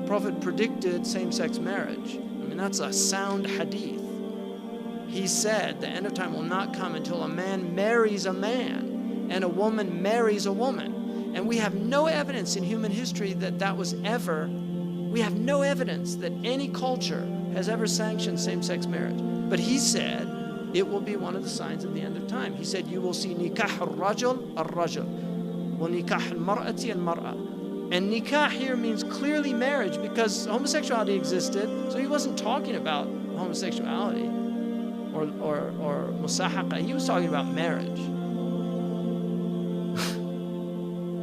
Prophet predicted same-sex marriage. I mean, that's a sound hadith. He said the end of time will not come until a man marries a man and a woman marries a woman. And we have no evidence in human history that that was ever, we have no evidence that any culture has ever sanctioned same-sex marriage. But he said it will be one of the signs of the end of time. He said you will see nikah al-rajul al-rajul, wa nikah al-mar'ati al-mar'a. And nikah here means clearly marriage, because homosexuality existed, so he wasn't talking about homosexuality or musahaqa. He was talking about marriage.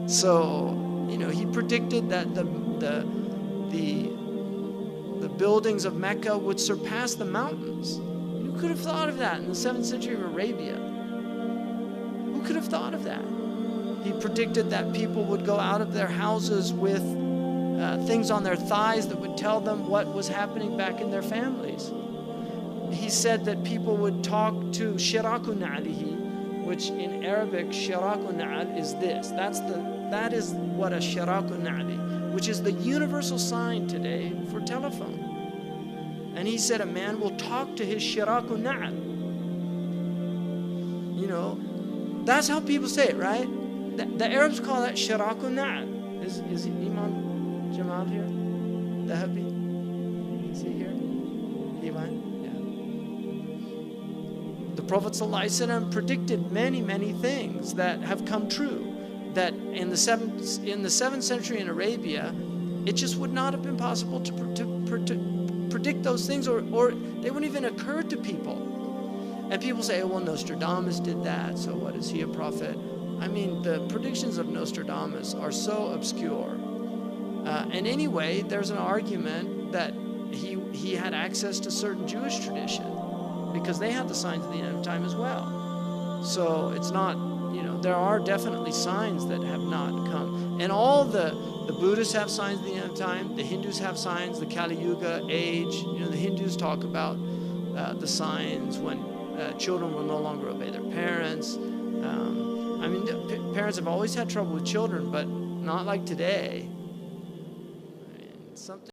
So, you know, he predicted that the buildings of Mecca would surpass the mountains. Who could have thought of that in the 7th century of Arabia? Who could have thought of that? He predicted that people would go out of their houses with things on their thighs that would tell them what was happening back in their families. He said that people would talk to shiraku na'lihi, which in Arabic, shiraku na'al is this. That is what a shiraku na'li, which is the universal sign today for telephone. And he said a man will talk to his shiraku na'al. You know, that's how people say it, right? The Arabs call that shiraku na'al. Is Imam Jamal here? Dahabi? Is he here? Iman? The Prophet ﷺ predicted many things that have come true. That in the 7th century in Arabia, it just would not have been possible to predict those things, or they wouldn't even occur to people. And people say, oh, well, Nostradamus did that, so what, is he a prophet? I mean, the predictions of Nostradamus are so obscure. And anyway, there's an argument that he had access to certain Jewish tradition, because they had the signs of the end of time as well. So it's not, you know, there are definitely signs that have not come. And all the Buddhists have signs of the end of time, the Hindus have signs, the Kali Yuga age. You know, the Hindus talk about the signs when children will no longer obey their parents. I mean, parents have always had trouble with children, but not like today. I mean, something